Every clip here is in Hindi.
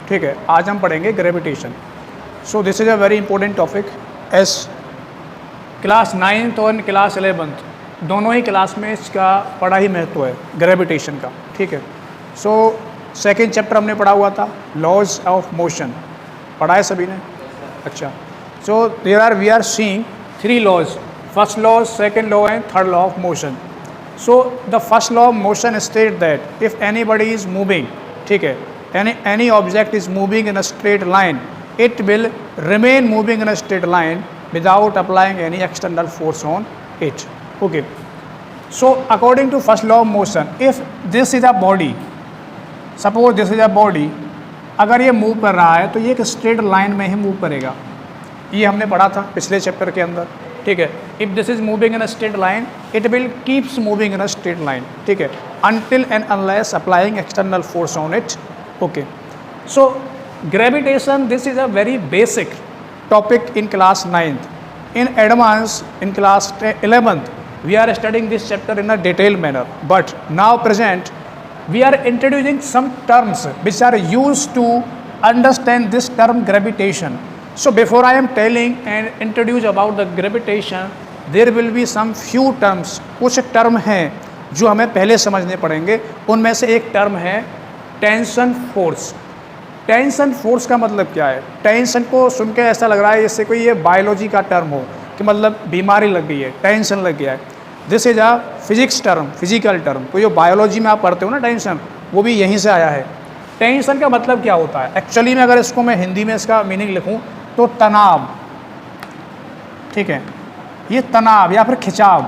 ठीक है, आज हम पढ़ेंगे gravitation. So this is a very important topic S class 9th और क्लास 11th दोनों ही क्लास में इसका बड़ा ही महत्व है ग्रेविटेशन का, ठीक है। सो सेकेंड चैप्टर हमने पढ़ा हुआ था लॉज ऑफ मोशन, पढ़ा है सभी ने? अच्छा, so there we are seeing 3 laws, first law, second law and third law of motion. So the first law of motion state that if anybody is moving, ठीक है, any object is moving in a straight line, it will remain moving in a straight line without applying any external force on it. Okay, so according to first law of motion, if this is a body, suppose this is a body, अगर ये मूव कर रहा है तो ये एक स्ट्रेट लाइन में ही मूव करेगा। ये हमने पढ़ा था पिछले चैप्टर के अंदर, ठीक है। If this is moving in a straight line it will keeps moving in a straight line, ठीक है, until and unless applying external force on it. Okay, so gravitation, this is a very basic topic in class 9th. In advance, in class 11th, we are studying this chapter in a detailed manner. But now present, we are introducing some terms which are used to understand this term gravitation. So before I am telling and introduce about the gravitation, there will be some few terms. कुछ term हैं जो हमें पहले समझने पड़ेंगे। उनमें से एक term है टेंशन फोर्स। टेंशन फोर्स का मतलब क्या है? टेंशन को सुन के ऐसा लग रहा है जैसे कोई ये बायोलॉजी का टर्म हो कि मतलब बीमारी लग गई है, टेंशन लग गया है। This is a physics term, physical term. तो जो बायोलॉजी में आप पढ़ते हो ना टेंशन, वो भी यहीं से आया है। टेंशन का मतलब क्या होता है एक्चुअली में? अगर इसको मैं हिंदी में इसका मीनिंग लिखूँ तो तनाव, ठीक है, ये तनाव या फिर खिंचाव,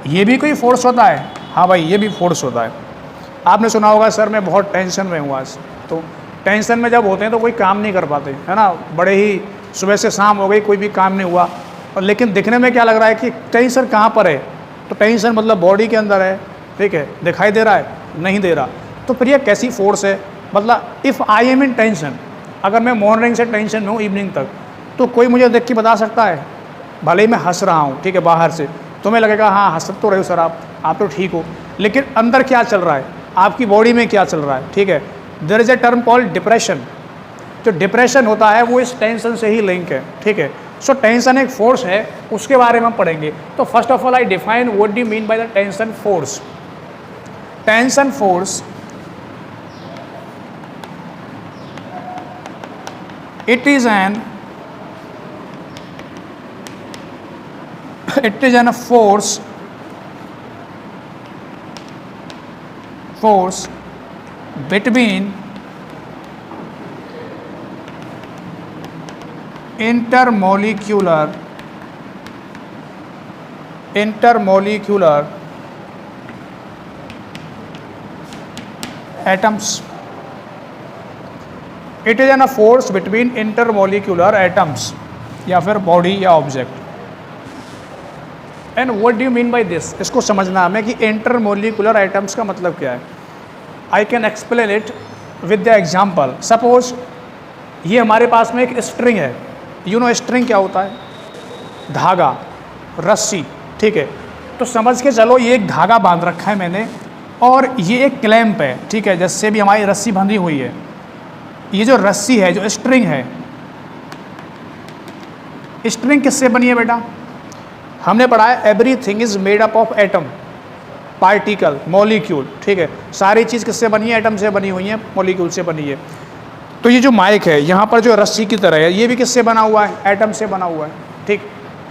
ये भी कोई फोर्स होता है? हाँ भाई, ये भी फोर्स होता है। आपने सुना होगा सर मैं बहुत टेंशन में हूँ आज। तो टेंशन में जब होते हैं तो कोई काम नहीं कर पाते, है ना। बड़े ही सुबह से शाम हो गई, कोई भी काम नहीं हुआ, और लेकिन दिखने में क्या लग रहा है कि टेंशन कहाँ पर है? तो टेंशन मतलब बॉडी के अंदर है, ठीक है, दिखाई दे रहा है? नहीं दे रहा। तो फिर ये कैसी फोर्स है? मतलब if I am in tension, अगर मैं मॉर्निंग से टेंशन में हूँ इवनिंग तक, तो कोई मुझे देख के बता सकता है? भले ही मैं हंस रहा हूँ, ठीक है, बाहर से तुम्हें लगेगा हाँ हंस तो रहे हो सर आप तो ठीक हो, लेकिन अंदर क्या चल रहा है, आपकी बॉडी में क्या चल रहा है, ठीक है। There is a term called depression. जो डिप्रेशन होता है वो इस टेंशन से ही लिंक है, ठीक है। सो टेंशन एक फोर्स है, उसके बारे में हम पढ़ेंगे। तो first of all I define what do you mean by the tension force. Tension force, it is an force between intermolecular atoms. It is a force between intermolecular atoms या फिर बॉडी या object. And what do you mean by this? इसको समझना हमें कि इंटरमोलिकुलर आइटम्स का मतलब क्या है। I can explain it with the example. Suppose ये हमारे पास में एक स्ट्रिंग है। यू नो स्ट्रिंग क्या होता है? धागा, रस्सी, ठीक है। तो समझ के चलो ये एक धागा बांध रखा है मैंने, और ये एक क्लैंप है, ठीक है, जिससे भी हमारी रस्सी बंधी हुई है। ये जो रस्सी है, जो स्ट्रिंग है, स्ट्रिंग किससे बनी है बेटा? हमने पढ़ा है everything is made up of atom, particle, molecule, ठीक है। सारी चीज़ किससे बनी है? एटम से बनी हुई है, मॉलिक्यूल से बनी है। तो ये जो माइक है यहाँ पर जो रस्सी की तरह है, ये भी किससे बना हुआ है? एटम से बना हुआ है, ठीक।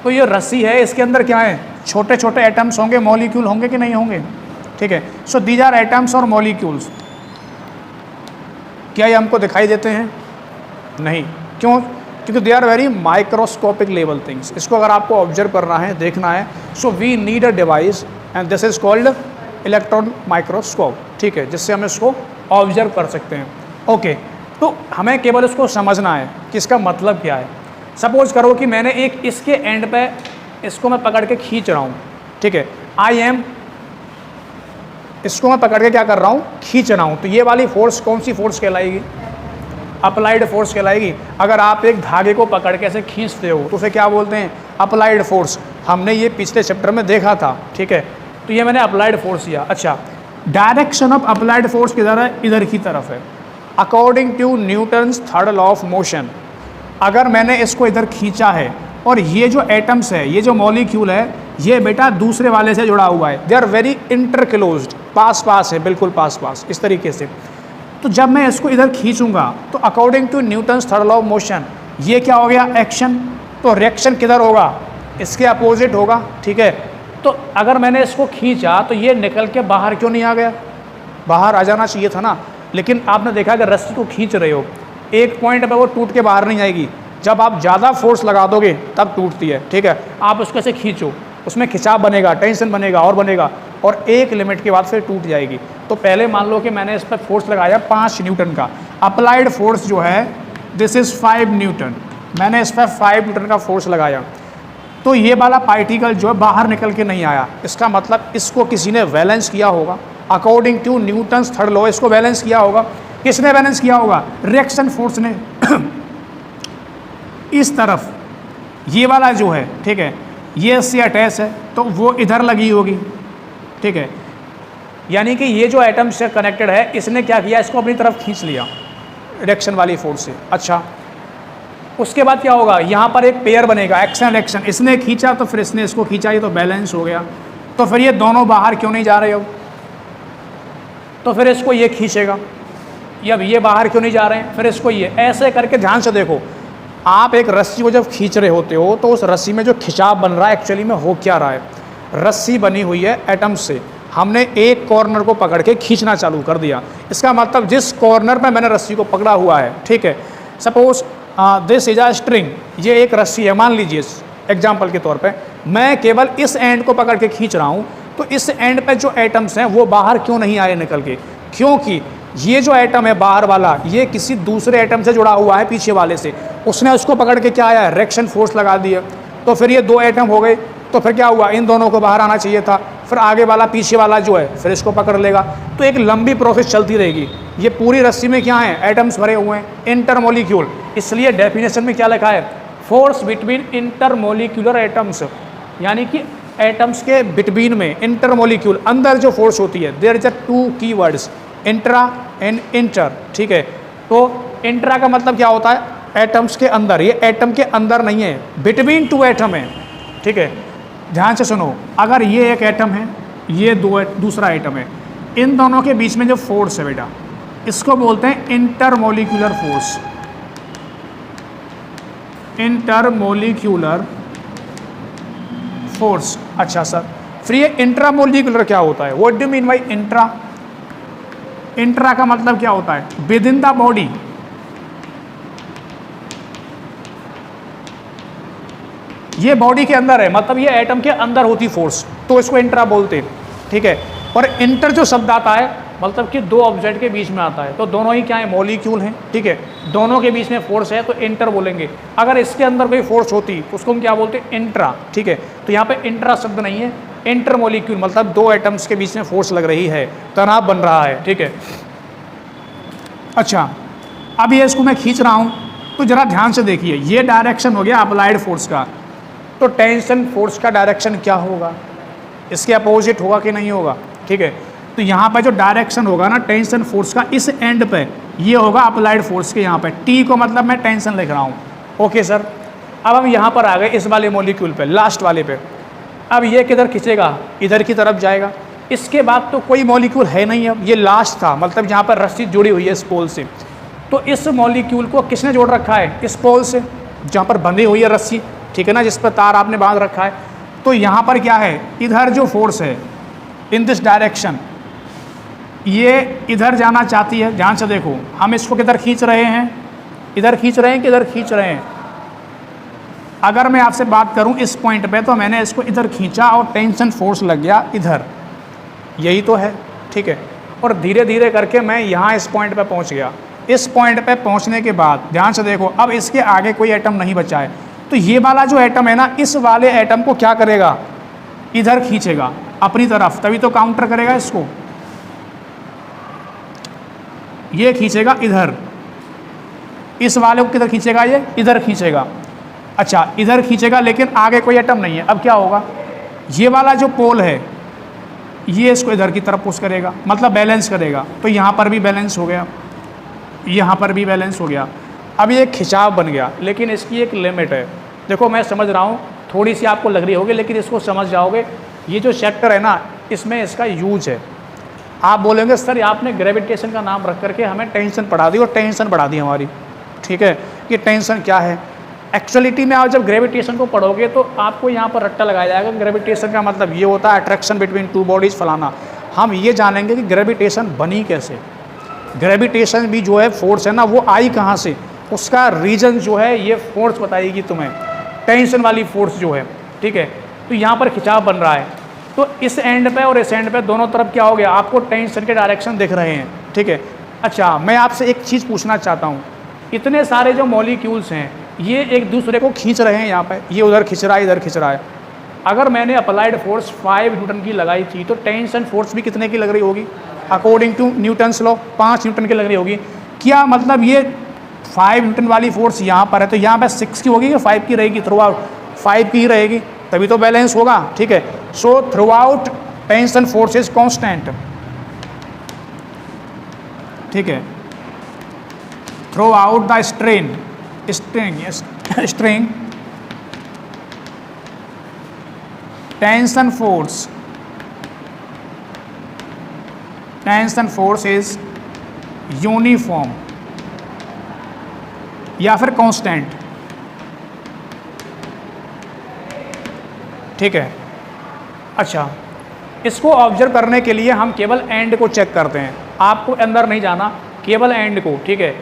तो ये रस्सी है, इसके अंदर क्या है? छोटे छोटे एटम्स होंगे, मॉलिक्यूल होंगे कि नहीं होंगे, ठीक है। सो दीज आर एटम्स और मॉलिक्यूल्स। क्या ये हमको दिखाई देते हैं? नहीं। क्यों? क्योंकि they are very microscopic level things. इसको अगर आपको ऑब्जर्व करना है, देखना है, so we need a device and this is called electron microscope, ठीक है, जिससे हम इसको ऑब्जर्व कर सकते हैं। ओके, तो हमें केवल इसको समझना है कि इसका मतलब क्या है। सपोज करो कि मैंने एक इसके एंड पे इसको मैं पकड़ के खींच रहा हूँ, ठीक है, इसको मैं पकड़ के क्या कर रहा हूँ? खींच रहा हूँ। तो ये वाली फोर्स कौन सी फोर्स कहलाएगी? अप्लाइड फोर्स कहलाएगी। अगर आप एक धागे को पकड़ के ऐसे खींचते हो तो उसे क्या बोलते हैं? Applied force. हमने ये पिछले चैप्टर में देखा था, ठीक है। तो ये मैंने अप्लाइड फोर्स किया। अच्छा, डायरेक्शन ऑफ अप्लाइड फोर्स किधर है, इधर की तरफ है, according to Newton's third law of motion. अगर मैंने इसको इधर खींचा है और ये जो एटम्स है, ये जो मॉलिक्यूल है, ये बेटा दूसरे वाले से जुड़ा हुआ है, दे आर वेरी इंटरक्लोज्ड, पास पास है, बिल्कुल पास पास इस तरीके से। तो जब मैं इसको इधर खींचूंगा तो according to Newton's third law of motion ये क्या हो गया, एक्शन। तो रिएक्शन किधर होगा, इसके अपोजिट होगा, ठीक है। तो अगर मैंने इसको खींचा तो ये निकल के बाहर क्यों नहीं आ गया, बाहर आ जाना चाहिए था ना। लेकिन आपने देखा कि रस्सी को खींच रहे हो, एक पॉइंट पे वो टूट के बाहर नहीं आएगी, जब आप ज़्यादा फोर्स लगा दोगे तब टूटती है, ठीक है। आप उसको से खींचो, उसमें खिंचाव बनेगा, टेंशन बनेगा और बनेगा, और एक लिमिट के बाद फिर टूट जाएगी। तो पहले मान लो कि मैंने इस पर फोर्स लगाया 5 न्यूटन का, अप्लाइड फोर्स जो है दिस इज़ 5 न्यूटन, मैंने इस पर 5 न्यूटन का फोर्स लगाया, तो ये वाला पार्टिकल जो है बाहर निकल के नहीं आया। इसका मतलब इसको किसी ने बैलेंस किया होगा, according to Newton's third law इसको बैलेंस किया होगा। किसने बैलेंस किया होगा, रिएक्शन फोर्स ने। इस तरफ ये वाला जो है, ठीक है, ये इससे अटैच है तो वो इधर लगी होगी, ठीक है। यानी कि ये जो एटम से कनेक्टेड है, इसने क्या किया, इसको अपनी तरफ खींच लिया रिएक्शन वाली फोर्स से। अच्छा, उसके बाद क्या होगा, यहाँ पर एक पेयर बनेगा, एक्शन रिएक्शन, इसने खींचा तो फिर इसने इसको खींचा, ये तो बैलेंस हो गया। तो फिर ये दोनों बाहर क्यों नहीं जा रहे हो, तो फिर इसको ये खींचेगा, अब ये बाहर क्यों नहीं जा रहे हैं, फिर इसको ये, ऐसे करके ध्यान से देखो। आप एक रस्सी को जब खींच रहे होते हो तो उस रस्सी में जो खिंचाव बन रहा है एक्चुअली में हो क्या रहा है, रस्सी बनी हुई है एटम से, हमने एक कॉर्नर को पकड़ के खींचना चालू कर दिया। इसका मतलब जिस कॉर्नर पे मैंने रस्सी को पकड़ा हुआ है, ठीक है, suppose this is a string, ये एक रस्सी है, मान लीजिए एग्जाम्पल के तौर पे मैं केवल इस एंड को पकड़ के खींच रहा हूँ, तो इस एंड पे जो एटम्स हैं वो बाहर क्यों नहीं आए निकल के, क्योंकि ये जो एटम है बाहर वाला, ये किसी दूसरे एटम से जुड़ा हुआ है पीछे वाले से, उसने उसको पकड़ के क्या आया, रिएक्शन फोर्स लगा दिया। तो फिर ये 2 एटम हो गए, तो फिर क्या हुआ, इन दोनों को बाहर आना चाहिए था, फिर आगे वाला पीछे वाला जो है फिर इसको पकड़ लेगा। तो एक लंबी प्रोसेस चलती रहेगी। ये पूरी रस्सी में क्या है, एटम्स भरे हुए हैं, इंटरमोलिक्यूल, इसलिए डेफिनेशन में क्या लिखा है, फोर्स बिटवीन इंटरमोलिक्यूलर एटम्स, यानी कि एटम्स के बिटवीन में, इंटरमोलिक्यूल अंदर जो फोर्स होती है, there is a 2 keywords, intra and inter, ठीक है। तो इंट्रा का मतलब क्या होता है, एटम्स के अंदर, ये एटम के अंदर नहीं है, बिटवीन 2 एटम है, ठीक है। ध्यान से सुनो, अगर ये एक एटम है, ये दूसरा एटम है, इन दोनों के बीच में जो फोर्स है बेटा, इसको बोलते हैं इंटरमोलिक्यूलर फोर्स, इंटरमोलिक्यूलर फोर्स। अच्छा सर, फिर ये इंट्रामोलिक्यूलर क्या होता है, what do mean by intra, intra का मतलब क्या होता है, विद इन द बॉडी, ये बॉडी के अंदर है, मतलब ये एटम के अंदर होती फोर्स, तो इसको इंट्रा बोलते हैं, ठीक है। और इंटर जो शब्द आता है मतलब कि 2 ऑब्जेक्ट के बीच में आता है, तो दोनों ही क्या है, मॉलिक्यूल हैं, ठीक है, दोनों के बीच में फोर्स है तो इंटर बोलेंगे। अगर इसके अंदर कोई फोर्स होती तो उसको हम क्या बोलते हैं, इंट्रा, ठीक है। तो यहाँ पे इंट्रा शब्द नहीं है, इंटर मॉलिक्यूल मतलब 2 एटम्स के बीच में फोर्स लग रही है, तनाव बन रहा है, ठीक है। अच्छा, अब ये इसको मैं खींच रहा हूँ, तो जरा ध्यान से देखिए, ये डायरेक्शन हो गया अप्लाइड फोर्स का, तो टेंशन फोर्स का डायरेक्शन क्या होगा, इसके अपोजिट होगा कि नहीं होगा, ठीक है। तो यहाँ पर जो डायरेक्शन होगा ना टेंशन फोर्स का, इस एंड पे ये होगा अप्लाइड फोर्स के, यहाँ पे टी को मतलब मैं टेंशन लिख रहा हूँ, ओके सर। अब हम यहाँ पर आ गए इस वाले मॉलिक्यूल पे, लास्ट वाले पे। अब ये किधर खींचेगा, इधर की तरफ जाएगा, इसके बाद तो कोई मॉलिक्यूल है नहीं, अब ये लास्ट था, मतलब यहाँ पर रस्सी जुड़ी हुई है इस पोल से, तो इस मॉलिक्यूल को किसने जोड़ रखा है, इस पोल से, जहाँ पर बंधी हुई है रस्सी, ठीक है ना, जिस पर तार आपने बांध रखा है। तो यहाँ पर क्या है, इधर जो फोर्स है इन दिस डायरेक्शन, ये इधर जाना चाहती है, ध्यान से देखो, हम इसको किधर खींच रहे हैं, इधर खींच रहे हैं, किधर खींच रहे हैं। अगर मैं आपसे बात करूं इस पॉइंट पे, तो मैंने इसको इधर खींचा और टेंशन फोर्स लग गया इधर, यही तो है, ठीक है। और धीरे धीरे करके मैं यहाँ इस पॉइंट पे पहुँच गया। इस पॉइंट पे पहुँचने के बाद ध्यान से देखो, अब इसके आगे कोई एटम नहीं बचा है, तो ये वाला जो एटम है ना, इस वाले एटम को क्या करेगा, इधर खींचेगा अपनी तरफ, तभी तो काउंटर करेगा इसको, ये खींचेगा इधर, इस वाले को किधर खींचेगा, ये इधर खींचेगा। अच्छा, इधर खींचेगा, लेकिन आगे कोई एटम नहीं है। अब क्या होगा, ये वाला जो पोल है, ये इसको इधर की तरफ पुश करेगा, मतलब बैलेंस करेगा। तो यहाँ पर भी बैलेंस हो गया, यहाँ पर भी बैलेंस हो गया। अब ये खिंचाव बन गया, लेकिन इसकी एक लिमिट है। देखो मैं समझ रहा हूँ, थोड़ी सी आपको लग रही होगी, लेकिन इसको समझ जाओगे। ये जो चैप्टर है ना, इसमें इसका यूज है। आप बोलेंगे सर आपने ग्रेविटेशन का नाम रख करके हमें टेंशन पढ़ा दी और टेंशन बढ़ा दी हमारी, ठीक है। ये टेंशन क्या है? एक्चुअलिटी में आप जब ग्रेविटेशन को पढ़ोगे तो आपको यहाँ पर रट्टा लगाया जाएगा। ग्रेविटेशन का मतलब ये होता है अट्रैक्शन बिटवीन टू बॉडीज़ फलाना। हम ये जानेंगे कि ग्रेविटेशन बनी कैसे, ग्रेविटेशन भी जो है फोर्स है ना, वो आई कहाँ से, उसका रीजन जो है ये फोर्स बताएगी तुम्हें, टेंशन वाली फोर्स जो है, ठीक है। तो यहाँ पर खिंचाव बन रहा है, तो इस एंड पे और इस एंड पे दोनों तरफ क्या हो गया, आपको टेंशन के डायरेक्शन दिख रहे हैं, ठीक है। अच्छा, मैं आपसे एक चीज़ पूछना चाहता हूँ, इतने सारे जो मॉलिक्यूल्स हैं ये एक दूसरे को खींच रहे हैं, यहाँ पे ये उधर खींच रहा है, इधर खींच रहा है। अगर मैंने अप्लाइड फोर्स 5 न्यूटन की लगाई थी तो टेंशन फोर्स भी कितने की लग रही होगी? According to Newton's law 5 newton की लग रही होगी। क्या मतलब ये 5 न्यूटन वाली फोर्स यहाँ पर है तो यहाँ पर 6 की होगी कि 5 की रहेगी? थ्रू आउट 5 की ही रहेगी, तभी तो बैलेंस होगा, ठीक है। So through out tension force is constant, ठीक है। Through out the strain string tension force is uniform या फिर कांस्टेंट, ठीक है। अच्छा, इसको ऑब्जर्व करने के लिए हम केवल एंड को चेक करते हैं, आपको अंदर नहीं जाना, केवल एंड को, ठीक है।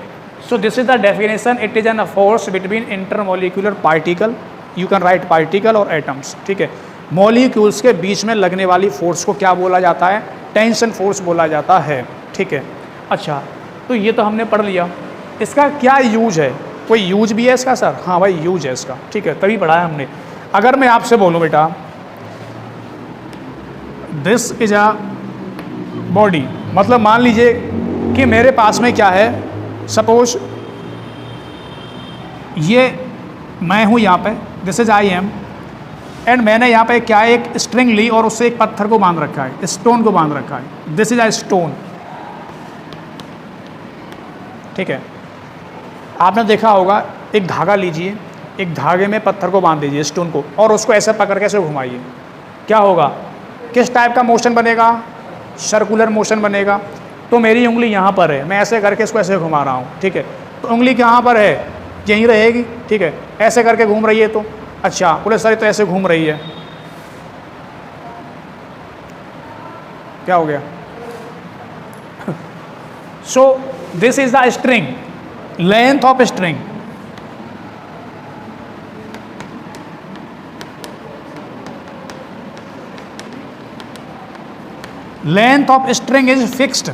So this is the definition. It is a force between intermolecular particle. You can write particle or atoms. ठीक है, मॉलिक्यूल्स के बीच में लगने वाली फोर्स को क्या बोला जाता है? टेंशन फोर्स बोला जाता है, ठीक है। अच्छा, तो ये तो हमने पढ़ लिया। इसका क्या यूज है? कोई यूज भी है इसका सर? हाँ भाई, यूज है इसका, ठीक है, तभी पढ़ा है हमने। अगर मैं आपसे बोलूँ बेटा दिस इज अ बॉडी, मतलब मान लीजिए कि मेरे पास में क्या है, सपोज ये मैं हूँ यहाँ पे, this is I am, and मैंने यहाँ पे क्या एक स्ट्रिंग ली और उससे एक पत्थर को बांध रखा है, स्टोन को बांध रखा है, दिस इज अ स्टोन, ठीक है। आपने देखा होगा, एक धागा लीजिए, एक धागे में पत्थर को बांध दीजिए, स्टोन को, और उसको ऐसे पकड़ के ऐसे घुमाइए, क्या होगा? किस टाइप का मोशन बनेगा? सर्कुलर मोशन बनेगा। तो मेरी उंगली यहाँ पर है, मैं ऐसे करके इसको ऐसे घुमा रहा हूँ, ठीक है। तो उंगली कहाँ पर है? यहीं रहेगी, ठीक है। ऐसे करके घूम रही है तो अच्छा, बोले सर तो ऐसे घूम रही है, क्या हो गया? So this is the string, length of string, length of string is fixed.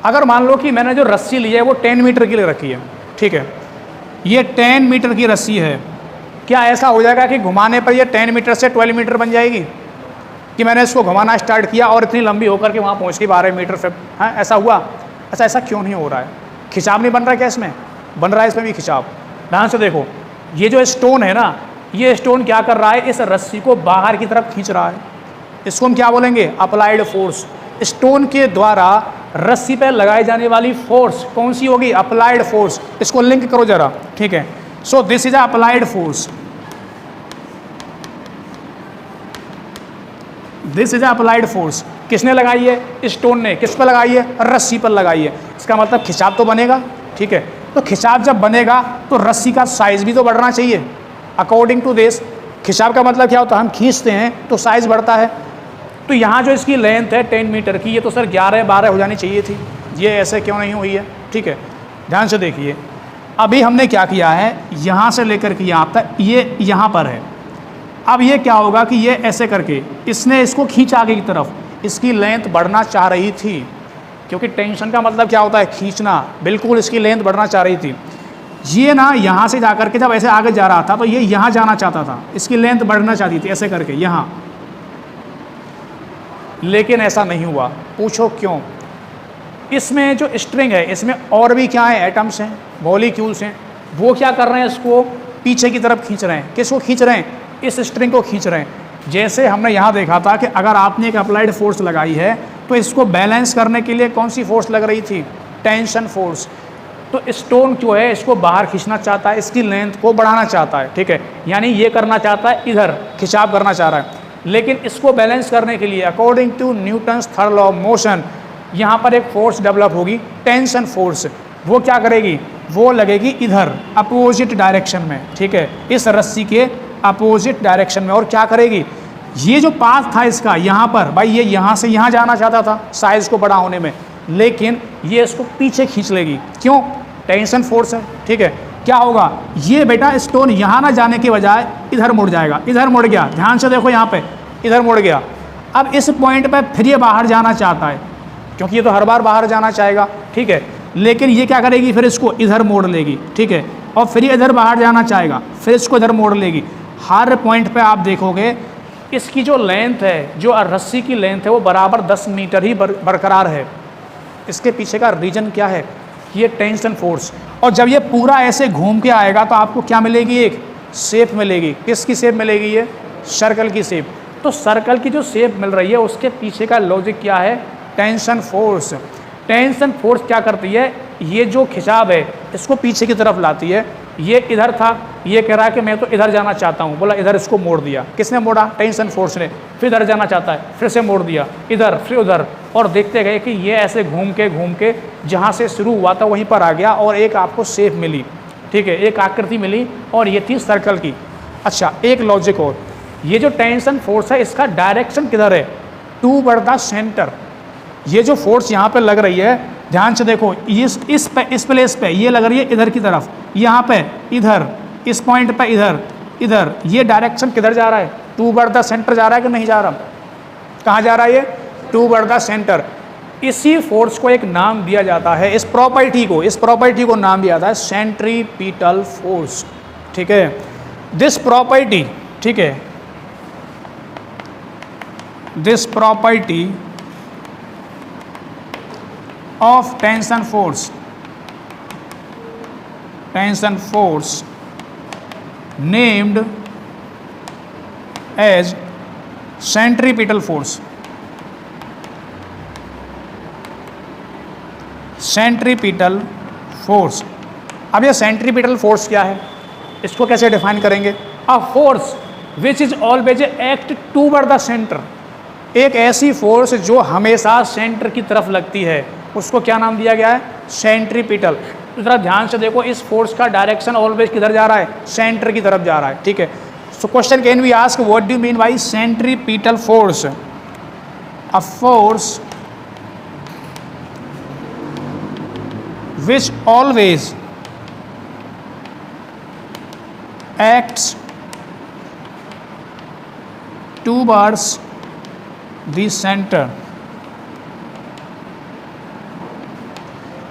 अगर मान लो कि मैंने जो रस्सी ली है वो 10 मीटर की रखी है, ठीक है, ये 10 मीटर की रस्सी है, क्या ऐसा हो जाएगा कि घुमाने पर ये 10 मीटर से 12 मीटर बन जाएगी? कि मैंने इसको घुमाना स्टार्ट किया और इतनी लंबी होकर के वहाँ पहुँच गई 12 मीटर से, हाँ ऐसा हुआ? अच्छा, ऐसा क्यों नहीं हो रहा है? खिंचाव नहीं बन रहा क्या इसमें? बन रहा है इसमें भी खिंचाव। ध्यान से देखो, ये जो स्टोन है ना, ये स्टोन क्या कर रहा है? इस रस्सी को बाहर की तरफ खींच रहा है, इसको हम क्या बोलेंगे? Applied force. स्टोन के द्वारा रस्सी पर लगाई जाने वाली फोर्स कौन सी होगी? Applied force. इसको लिंक करो जरा, ठीक है। So this is applied force, this is applied force. किसने लगाई है? स्टोन ने। किस पर लगाई है? रस्सी पर लगाई है। इसका मतलब खिंचाव तो बनेगा, ठीक है। तो खिंचाव जब बनेगा तो रस्सी का साइज भी तो बढ़ना चाहिए अकॉर्डिंग टू दिस। खिंचाव का मतलब क्या होता है? हम खींचते हैं तो साइज बढ़ता है। तो यहाँ जो इसकी लेंथ है 10 मीटर की, ये तो सर 11-12 हो जानी चाहिए थी, ये ऐसे क्यों नहीं हुई है? ठीक है, ध्यान से देखिए, अभी हमने क्या किया है, यहाँ से लेकर के यहाँ तक ये यहाँ पर है। अब ये क्या होगा कि ये ऐसे करके इसने इसको खींचा आगे की तरफ, इसकी लेंथ बढ़ना चाह रही थी, क्योंकि टेंशन का मतलब क्या होता है? खींचना। बिल्कुल इसकी लेंथ बढ़ना चाह रही थी। ये ना यहाँ से जा करके जब ऐसे आगे जा रहा था तो ये यहाँ जाना चाहता था, इसकी लेंथ बढ़ना चाहती थी ऐसे करके यहाँ, लेकिन ऐसा नहीं हुआ। पूछो क्यों? इसमें जो स्ट्रिंग है इसमें और भी क्या है? एटम्स हैं, मॉलिक्यूल्स हैं। वो क्या कर रहे हैं? इसको पीछे की तरफ खींच रहे हैं। किसको खींच रहे हैं? इस स्ट्रिंग को खींच रहे हैं। जैसे हमने यहाँ देखा था कि अगर आपने एक अप्लाइड फोर्स लगाई है तो इसको बैलेंस करने के लिए कौन सी फोर्स लग रही थी, टेंशन फोर्स। तो स्टोन जो है इसको बाहर खींचना चाहता है, इसकी लेंथ को बढ़ाना चाहता है, ठीक है, यानी ये करना चाहता है, इधर खिंचाव करना चाह रहा है। लेकिन इसको बैलेंस करने के लिए according to Newton's third law of motion यहाँ पर एक फोर्स डेवलप होगी, टेंशन फोर्स। वो क्या करेगी, वो लगेगी इधर अपोजिट डायरेक्शन में, ठीक है, इस रस्सी के अपोजिट डायरेक्शन में। और क्या करेगी, ये जो पाथ था इसका यहाँ पर, भाई ये यहाँ से यहाँ जाना चाहता था साइज को बड़ा होने में, लेकिन ये इसको पीछे खींच लेगी। क्यों, टेंशन फोर्स है, ठीक है। क्या होगा, ये बेटा स्टोन यहाँ ना जाने के बजाय इधर मुड़ जाएगा, इधर मुड़ गया, ध्यान से देखो यहाँ पे इधर मुड़ गया। अब इस पॉइंट पे फिर ये बाहर जाना चाहता है, क्योंकि ये तो हर बार बाहर जाना चाहेगा, ठीक है, लेकिन ये क्या करेगी, फिर इसको इधर मोड़ लेगी, ठीक है, और फिर ये इधर बाहर जाना चाहेगा, फिर इसको इधर मोड़ लेगी। हर पॉइंट पे आप देखोगे इसकी जो लेंथ है, जो रस्सी की लेंथ है, वो बराबर 10 मीटर ही बरकरार है। इसके पीछे का रीजन क्या है, ये टेंशन फोर्स। और जब ये पूरा ऐसे घूम के आएगा तो आपको क्या मिलेगी, एक शेप मिलेगी। किसकी शेप मिलेगी, ये सर्कल की शेप। तो सर्कल की जो शेप मिल रही है उसके पीछे का लॉजिक क्या है, टेंशन फोर्स। टेंशन फोर्स क्या करती है, ये जो खिंचाव है इसको पीछे की तरफ लाती है। ये इधर था, ये कह रहा है कि मैं तो इधर जाना चाहता हूँ, बोला इधर, इसको मोड़ दिया। किसने मोड़ा, टेंशन फोर्स ने। फिर इधर जाना चाहता है, फिर से मोड़ दिया, इधर फिर उधर, और देखते गए कि ये ऐसे घूम के जहाँ से शुरू हुआ था वहीं पर आ गया और एक आपको शेप मिली, ठीक है, एक आकृति मिली, और ये थी सर्कल की। अच्छा, एक लॉजिक और, ये जो टेंशन फोर्स है इसका डायरेक्शन किधर है, टूवर्ड द सेंटर। ये जो फोर्स यहाँ पे लग रही है, ध्यान से देखो, इस प्लेस पे ये लग रही है इधर की तरफ, यहाँ पे इधर, इस पॉइंट पे इधर, इधर, ये डायरेक्शन किधर जा रहा है, टूवर्ड द सेंटर जा रहा है कि नहीं जा रहा, कहाँ जा रहा है ये, टूवर्ड द सेंटर। इसी फोर्स को एक नाम दिया जाता है, इस प्रॉपर्टी को नाम दिया जाता है सेंट्रीपिटल फोर्स, ठीक है। दिस प्रॉपर्टी, ठीक है, this property of tension force named as centripetal force। Centripetal force. अब ये सेंट्रीपिटल फोर्स क्या है, इसको कैसे डिफाइन करेंगे, अ force which is always act toward the centre. एक ऐसी फोर्स जो हमेशा सेंटर की तरफ लगती है, उसको क्या नाम दिया गया है, सेंट्रीपिटल। तो जरा ध्यान से देखो, इस फोर्स का डायरेक्शन ऑलवेज किधर जा रहा है, सेंटर की तरफ जा रहा है, ठीक है। So question can be ask, what do you mean by centripetal force, a force which always acts towards the center।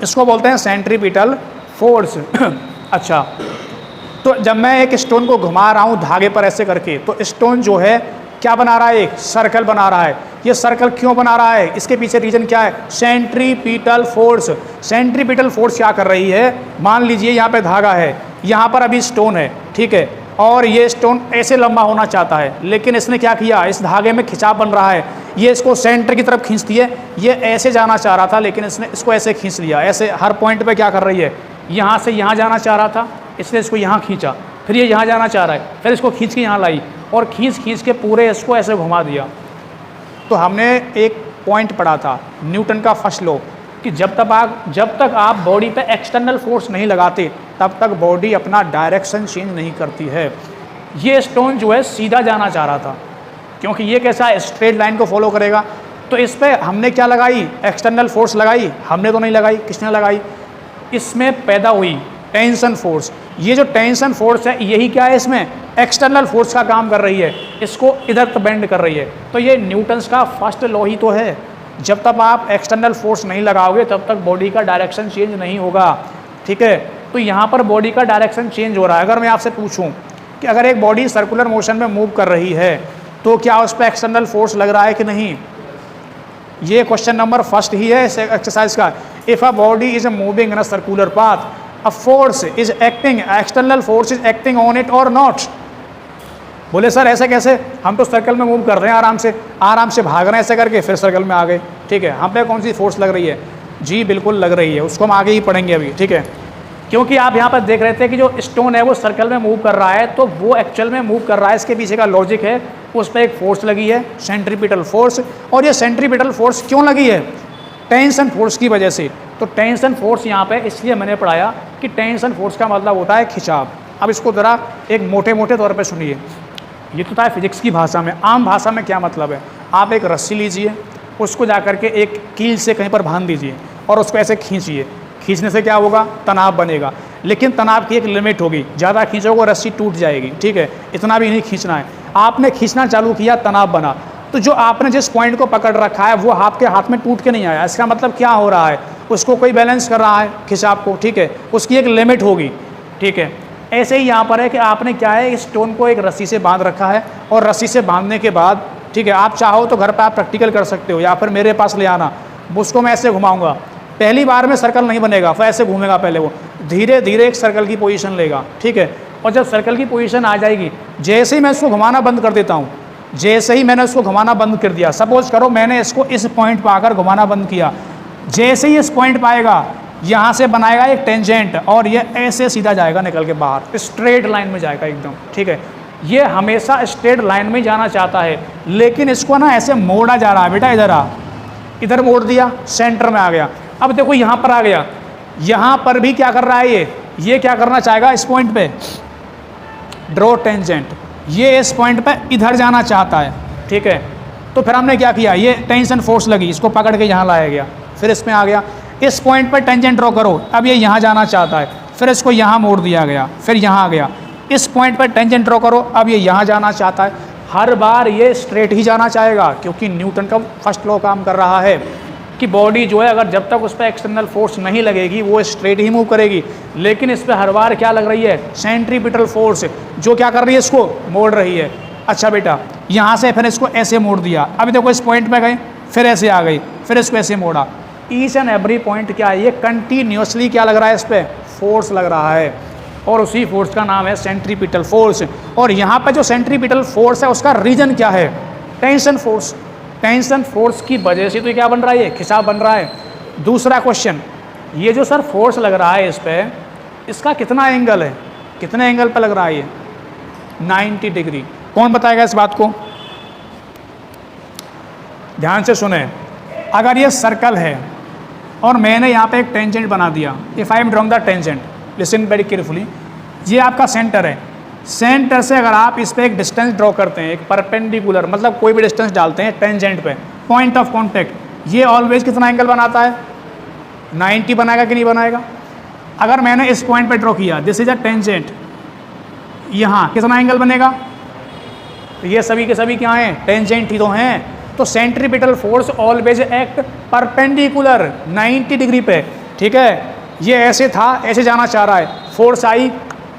इसको बोलते हैं सेंट्रीपिटल फोर्स। अच्छा, तो जब मैं एक स्टोन को घुमा रहा हूँ धागे पर ऐसे करके, तो स्टोन जो है क्या बना रहा है, एक सर्कल बना रहा है। ये सर्कल क्यों बना रहा है, इसके पीछे रीजन क्या है, सेंट्रीपिटल फोर्स। सेंट्रीपिटल फोर्स क्या कर रही है, मान लीजिए यहाँ पे धागा है, यहाँ पर अभी स्टोन है, ठीक है, और ये स्टोन ऐसे लंबा होना चाहता है, लेकिन इसने क्या किया, इस धागे में खिंचाव बन रहा है, ये इसको सेंटर की तरफ खींचती है। ये ऐसे जाना चाह रहा था, लेकिन इसने इसको ऐसे खींच लिया, ऐसे हर पॉइंट पे क्या कर रही है, यहाँ से यहाँ जाना चाह रहा था, इसने इसको यहाँ खींचा, फिर ये यहाँ जाना चाह रहा है, फिर इसको खींच के यहाँ लाई, और खींच के पूरे इसको ऐसे घुमा दिया। तो हमने एक पॉइंट पढ़ा था न्यूटन का फर्स्ट लॉ, कि जब तक आप बॉडी पे एक्सटर्नल फोर्स नहीं लगाते तब तक बॉडी अपना डायरेक्शन चेंज नहीं करती है। ये स्टोन जो है सीधा जाना चाह रहा था, क्योंकि ये कैसा है, स्ट्रेट लाइन को फॉलो करेगा। तो इस पर हमने क्या लगाई, एक्सटर्नल फोर्स लगाई, हमने तो नहीं लगाई, किसने लगाई, इसमें पैदा हुई टेंशन फोर्स। ये जो टेंशन फोर्स है यही क्या है, इसमें एक्सटर्नल फोर्स का काम कर रही है, इसको इधर तक बेंड कर रही है। तो ये न्यूटन्स का फर्स्ट लॉ ही तो है, जब तक आप एक्सटर्नल फोर्स नहीं लगाओगे तब तक बॉडी का डायरेक्शन चेंज नहीं होगा, ठीक है। तो यहाँ पर बॉडी का डायरेक्शन चेंज हो रहा है। अगर मैं आपसे पूछूं कि अगर एक बॉडी सर्कुलर मोशन में मूव कर रही है तो क्या उस पर एक्सटर्नल फोर्स लग रहा है कि नहीं, ये क्वेश्चन नंबर फर्स्ट ही है इस एक्सरसाइज का। If a body is moving in a circular path, a force is acting, external force is acting on it or not। बोले सर ऐसे कैसे, हम तो सर्कल में मूव कर रहे हैं आराम से भाग रहे हैं ऐसे करके, फिर सर्कल में आ गए। ठीक है, हम पे कौन सी फोर्स लग रही है? जी बिल्कुल लग रही है, उसको हम आगे ही पढ़ेंगे अभी। ठीक है, क्योंकि आप यहाँ पर देख रहे थे कि जो स्टोन है वो सर्कल में मूव कर रहा है, तो वो एक्चुअल में मूव कर रहा है, इसके पीछे का लॉजिक है, उस पर एक फोर्स लगी है, सेंट्रीपिटल फोर्स। और ये सेंट्रीपिटल फोर्स क्यों लगी है? टेंशन फोर्स की वजह से। तो टेंशन फोर्स यहाँ पे इसलिए मैंने पढ़ाया कि टेंशन फोर्स का मतलब होता है खिंचाव। अब इसको ज़रा एक मोटे मोटे तौर पे सुनिए। ये तो था फिजिक्स की भाषा में, आम भाषा में क्या मतलब है? आप एक रस्सी लीजिए, उसको जा करके एक कील से कहीं पर बांध दीजिए और उसको ऐसे खींचिए। खींचने से क्या होगा? तनाव बनेगा, लेकिन तनाव की एक लिमिट होगी, ज़्यादा खींचोगे रस्सी टूट जाएगी। ठीक है, इतना भी नहीं खींचना है। आपने खींचना चालू किया, तनाव बना, तो जो आपने जिस पॉइंट को पकड़ रखा है वो आपके हाथ में टूट के नहीं आया। इसका मतलब क्या हो रहा है? उसको कोई बैलेंस कर रहा है खिंचाव को। ठीक है, उसकी एक लिमिट होगी। ठीक है, ऐसे ही यहाँ पर है कि आपने क्या है, इस स्टोन को एक रस्सी से बांध रखा है, और रस्सी से बांधने के बाद, ठीक है, आप चाहो तो घर पर आप प्रैक्टिकल कर सकते हो, या फिर मेरे पास ले आना, उसको मैं ऐसे घुमाऊंगा। पहली बार में सर्कल नहीं बनेगा, फिर ऐसे घूमेगा, पहले वो धीरे धीरे एक सर्कल की पोजीशन लेगा। ठीक है, और जब सर्कल की पोजीशन आ जाएगी, जैसे ही मैं इसको घुमाना बंद कर देता हूँ, जैसे ही मैंने इसको घुमाना बंद कर दिया, सपोज करो मैंने इसको इस पॉइंट पर आकर घुमाना बंद किया, जैसे ही इस पॉइंट पर आएगा, यहाँ से बनाएगा एक टेंजेंट, और ये ऐसे सीधा जाएगा निकल के बाहर, स्ट्रेट लाइन में जाएगा एकदम। ठीक है, ये हमेशा स्ट्रेट लाइन में जाना चाहता है, लेकिन इसको ना ऐसे मोड़ा जा रहा है। बेटा इधर आ, इधर मोड़ दिया, सेंटर में आ गया। अब देखो यहाँ पर आ गया, यहाँ पर भी क्या कर रहा है, ये क्या करना चाहेगा? इस पॉइंट पे ड्रॉ टेंजेंट, ये इस पॉइंट पे इधर जाना चाहता है। ठीक है, तो फिर हमने क्या किया, ये टेंशन फोर्स लगी, इसको पकड़ के यहाँ लाया गया, फिर इसमें आ गया, इस पॉइंट पर टेंजेंट ड्रॉ करो। अब ये यहाँ जाना चाहता है, फिर इसको यहाँ मोड़ दिया गया, फिर यहाँ आ गया, इस पॉइंट पर टेंजेंट ड्रॉ करो, अब ये यहाँ जाना चाहता है। हर बार ये स्ट्रेट ही जाना चाहेगा, क्योंकि न्यूटन का फर्स्ट लॉ काम कर रहा है कि बॉडी जो है, अगर जब तक उस पर एक्सटर्नल फोर्स नहीं लगेगी वो स्ट्रेट ही मूव करेगी। लेकिन इस पर हर बार क्या लग रही है? सेंट्रीपिटल फोर्स, जो क्या कर रही है, इसको मोड़ रही है। अच्छा बेटा, यहाँ से फिर इसको ऐसे मोड़ दिया, अभी देखो इस पॉइंट पे गए, फिर ऐसे आ गई, फिर इसको ऐसे मोड़ा। ईच एंड एवरी पॉइंट क्या है, ये कंटिन्यूसली क्या लग रहा है, इस पर फोर्स लग रहा है, और उसी फोर्स का नाम है सेंट्रीपिटल फोर्स। और यहाँ पे जो सेंट्रीपिटल फोर्स है उसका रीजन क्या है? Tension force. टेंशन फोर्स की वजह से तो क्या बन रहा है, ये खिंचाव बन रहा है। दूसरा क्वेश्चन, ये जो सर फोर्स लग रहा है इस पर, इसका कितना एंगल है, कितने एंगल पर लग रहा है ये? 90 डिग्री। कौन बताएगा इस बात को? ध्यान से सुने, अगर ये सर्कल है और मैंने यहाँ पे एक टेंजेंट बना दिया, if I am drawing the tangent, listen very carefully, ये आपका सेंटर है। सेंटर से अगर आप इस पर एक डिस्टेंस ड्रॉ करते हैं, एक परपेंडिकुलर, मतलब कोई भी डिस्टेंस डालते हैं टेंजेंट पे, पॉइंट ऑफ कांटेक्ट, ये ऑलवेज कितना एंगल बनाता है? 90 बनाएगा कि नहीं बनाएगा? अगर मैंने इस पॉइंट पे ड्रॉ किया, दिस इज अ टेंजेंट, यहाँ कितना एंगल बनेगा? ये सभी के सभी क्या हैं? टेंजेंट ही तो हैं। तो centripetal force always act perpendicular 90 degree पे। ठीक है, ये ऐसे था, ऐसे जाना चाह रहा है, फोर्स आई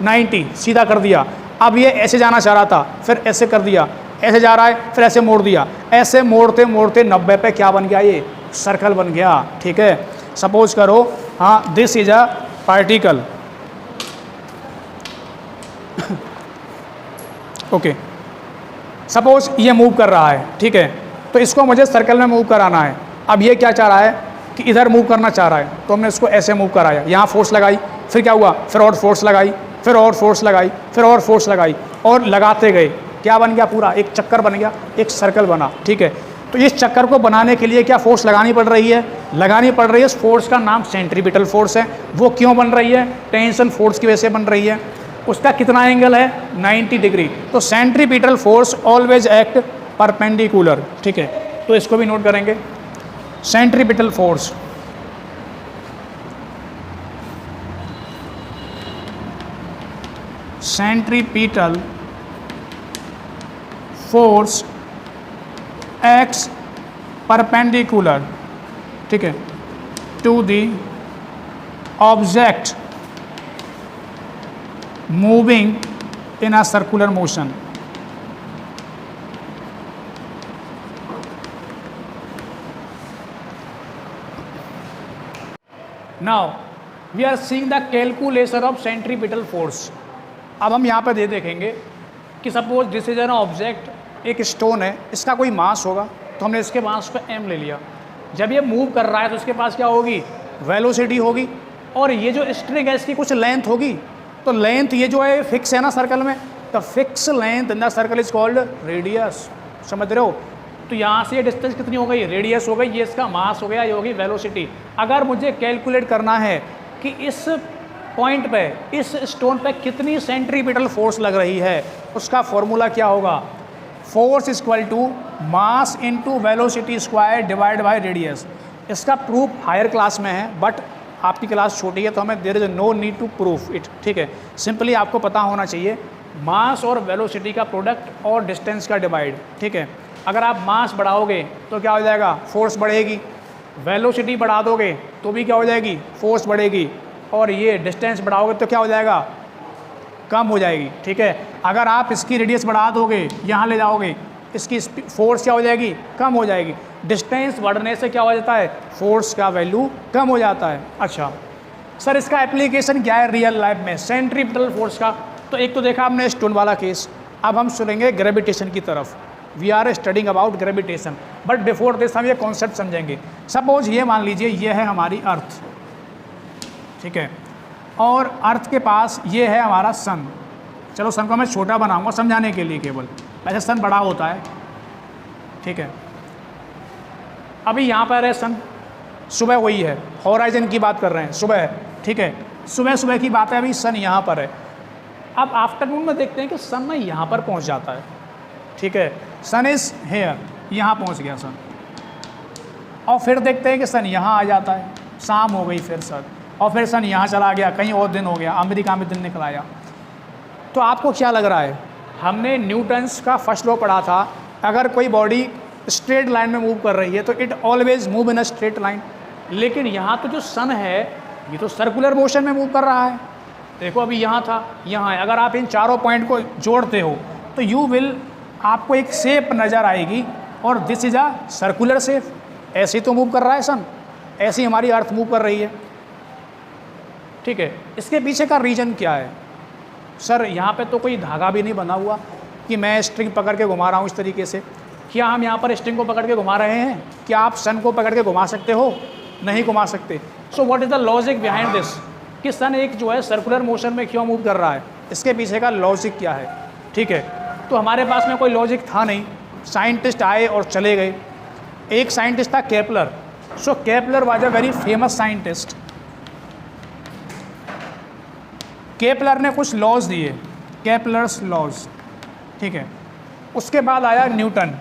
90, सीधा कर दिया। अब ये ऐसे जाना चाह रहा था, फिर ऐसे कर दिया, ऐसे जा रहा है, फिर ऐसे मोड़ दिया, ऐसे मोड़ते मोड़ते 90 पे क्या बन गया? ये सर्कल बन गया। ठीक है, सपोज करो, हाँ, this is a particle, okay, suppose ये मूव कर रहा है। ठीक है, तो इसको मुझे सर्कल में मूव कराना है। अब ये क्या चाह रहा है कि इधर मूव करना चाह रहा है, तो हमने इसको ऐसे मूव कराया, यहाँ फोर्स लगाई, फिर क्या हुआ, फिर और फोर्स लगाई, फिर और फोर्स लगाई, फिर और फोर्स लगाई, और लगाते गए, क्या बन गया? पूरा एक चक्कर बन गया, एक सर्कल बना। ठीक है, तो इस चक्कर को बनाने के लिए क्या फोर्स लगानी पड़ रही है? लगानी पड़ रही है। उस फोर्स का नाम सेंट्रीपिटल फोर्स है। वो क्यों बन रही है? टेंशन फोर्स की वजह से बन रही है। उसका कितना एंगल है? 90 डिग्री। तो centripetal force always act perpendicular. ठीक है, तो इसको भी नोट करेंगे, centripetal force centripetal force acts perpendicular, ठीक है, to the object moving in a circular motion. Now we are seeing the calculation of centripetal force. अब हम यहाँ पे देखेंगे कि suppose this is an object, एक स्टोन है, इसका कोई मास होगा तो हमने इसके मास को m ले लिया। जब ये मूव कर रहा है तो उसके पास क्या होगी, वेलोसिटी होगी, और ये जो स्ट्रिंग है इसकी कुछ लेंथ होगी। तो लेंथ ये जो है फिक्स है ना सर्कल में, तो fix length in the circle is called radius. समझ रहे हो? तो यहाँ से ये डिस्टेंस कितनी हो गई, रेडियस हो गई, ये इसका मास हो गया, ये होगी वेलोसिटी। अगर मुझे कैलकुलेट करना है कि इस पॉइंट पे, इस स्टोन पे कितनी सेंट्रीपिटल फोर्स लग रही है, उसका फॉर्मूला क्या होगा, force equal to mass into velocity square divide by radius. इसका प्रूफ हायर क्लास में है, बट आपकी क्लास छोटी है तो हमें there is no need to proof it, ठीक है। सिंपली आपको पता होना चाहिए मास और वेलोसिटी का प्रोडक्ट और डिस्टेंस का डिवाइड, ठीक है। अगर आप मास बढ़ाओगे तो क्या हो जाएगा, फोर्स बढ़ेगी, वेलोसिटी बढ़ा दोगे तो भी क्या हो जाएगी, फोर्स बढ़ेगी, और ये डिस्टेंस बढ़ाओगे तो क्या हो जाएगा, कम हो जाएगी, ठीक है। अगर आप इसकी रेडियस बढ़ा दोगे, यहाँ ले जाओगे, इसकी फोर्स क्या हो जाएगी, कम हो जाएगी। डिस्टेंस बढ़ने से क्या हो जाता है, फोर्स का वैल्यू कम हो जाता है। अच्छा सर, इसका एप्लीकेशन क्या है रियल लाइफ में सेंट्रीपिटल फोर्स का? तो एक तो देखा हमने स्टोन वाला केस, अब हम सुनेंगे ग्रेविटेशन की तरफ। We are studying about gravitation, but before this हम ये कॉन्सेप्ट समझेंगे। सपोज ये मान लीजिए ये है हमारी अर्थ, ठीक है, और अर्थ के पास ये है हमारा सन। चलो सन को मैं छोटा बनाऊंगा समझाने के लिए केवल, वैसे सन बड़ा होता है, ठीक है। अभी यहाँ पर है सन, सुबह वही है, हॉराइजन की बात कर रहे हैं, सुबह है, ठीक है, सुबह सुबह की बात है, अभी सन यहाँ पर है। अब आफ्टरनून में देखते हैं कि सन ना यहाँ पर पहुँच जाता है, ठीक है, सन इज़ हेयर, यहाँ पहुँच गया सन, और फिर देखते हैं कि सन यहाँ आ जाता है, शाम हो गई फिर सन, और फिर सन यहाँ चला गया, कहीं और दिन हो गया, अमेरिका में दिन निकल आया। तो आपको क्या लग रहा है, हमने न्यूटन्स का फर्स्ट लॉ पढ़ा था, अगर कोई बॉडी स्ट्रेट लाइन में मूव कर रही है तो it always move in a straight line. लेकिन यहाँ तो जो सन है ये तो सर्कुलर मोशन में मूव कर रहा है। देखो अभी यहाँ था, यहाँ है, अगर आप इन चारों पॉइंट को जोड़ते हो तो यू विल, आपको एक शेप नज़र आएगी, और this is a circular shape. ऐसे ही तो मूव कर रहा है सन, ऐसे ही हमारी अर्थ मूव कर रही है, ठीक है। इसके पीछे का रीज़न क्या है? सर यहाँ पे तो कोई धागा भी नहीं बना हुआ कि मैं स्ट्रिंग पकड़ के घुमा रहा हूँ इस तरीके से। क्या हम यहाँ पर स्ट्रिंग को पकड़ के घुमा रहे हैं? क्या आप सन को पकड़ के घुमा सकते हो? नहीं घुमा सकते। So what is the logic behind this, कि सन एक जो है सर्कुलर मोशन में क्यों मूव कर रहा है, इसके पीछे का लॉजिक क्या है, ठीक है। तो हमारे पास में कोई लॉजिक था नहीं, साइंटिस्ट आए और चले गए। एक साइंटिस्ट था Kepler. So Kepler was a very famous scientist. Kepler ने कुछ लॉज दिए, केपलर्स लॉज, ठीक है। उसके बाद आया Newton,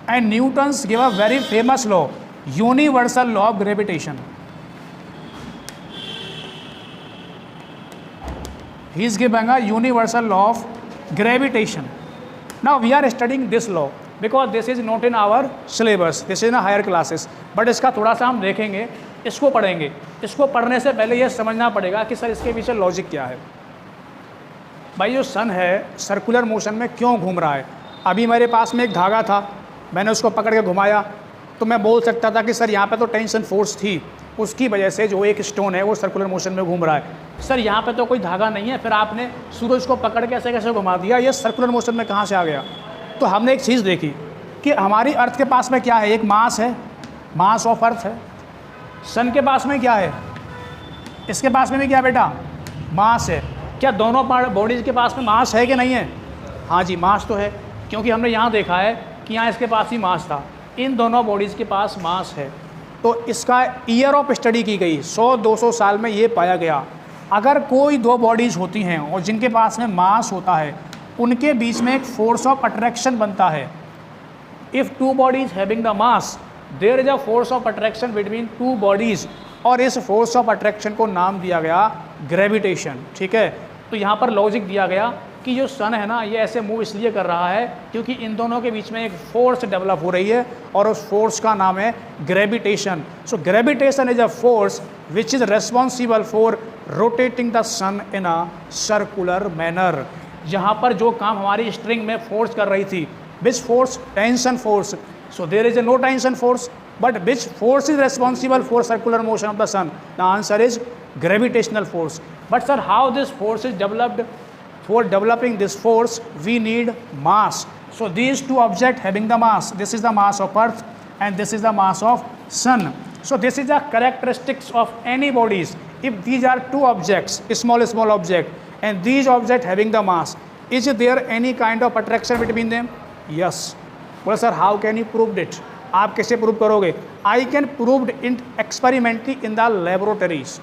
and Newton's give a very famous law, universal law of gravitation. He is giving a universal law of gravitation. Now we are studying this law because this is not in our syllabus, this is in higher classes, but इसका थोड़ा सा हम देखेंगे, इसको पढ़ेंगे। इसको पढ़ने से पहले ये समझना पड़ेगा कि सर इसके पीछे लॉजिक क्या है। भाई जो सन है सर्कुलर मोशन में क्यों घूम रहा है? अभी मेरे पास में एक धागा था, मैंने उसको पकड़ के घुमाया तो मैं बोल सकता था कि सर यहाँ पे तो टेंशन फोर्स थी, उसकी वजह से जो एक स्टोन है वो सर्कुलर मोशन में घूम रहा है। सर यहाँ पे तो कोई धागा नहीं है, फिर आपने सूरज को पकड़ के ऐसे कैसे घुमा दिया, ये सर्कुलर मोशन में कहाँ से आ गया? तो हमने एक चीज़ देखी कि हमारी अर्थ के पास में क्या है, एक मास है, मास ऑफ अर्थ है। सन के पास में क्या है, इसके पास में भी क्या बेटा, मास है। क्या दोनों बॉडीज़ के पास में मास है कि नहीं है? हाँ जी, मास तो है, क्योंकि हमने यहाँ देखा है कि यहाँ इसके पास ही मास था। इन दोनों बॉडीज़ के पास मास है। तो इसका ईयर ऑफ स्टडी की गई, 100-200 साल में ये पाया गया, अगर कोई दो बॉडीज़ होती हैं और जिनके पास में मास होता है, उनके बीच में एक फोर्स ऑफ अट्रैक्शन बनता है। If two bodies having the mass, there is a force of attraction between two bodies, और इस फोर्स ऑफ अट्रैक्शन को नाम दिया गया ग्रेविटेशन, ठीक है। तो यहाँ पर लॉजिक दिया गया कि जो सन है ना, ये ऐसे मूव इसलिए कर रहा है क्योंकि इन दोनों के बीच में एक फोर्स डेवलप हो रही है, और उस फोर्स का नाम है gravitation. So gravitation is a force which is responsible for rotating the sun in a circular manner. यहाँ पर जो काम हमारी स्ट्रिंग में फोर्स कर रही थी, which force, tension force. So there is a no tension force, but which force is responsible for circular motion of the sun? The answer is gravitational force. But sir, how this force is developed? For developing this force, we need mass. So these two objects having the mass, this is the mass of Earth and this is the mass of Sun. So this is the characteristics of any bodies. If these are two objects, small object, and these objects having the mass, is there any kind of attraction between them? Yes. Well sir, how can you prove it? आप कैसे प्रूव करोगे? I can prove it experimentally in the laboratories.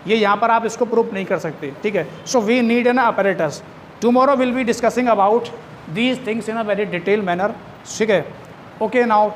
ये यहाँ पर आप इसको प्रूव नहीं कर सकते, ठीक है? So we need an apparatus. Tomorrow we'll be discussing about these things in a very detailed manner, ठीक है? Okay, now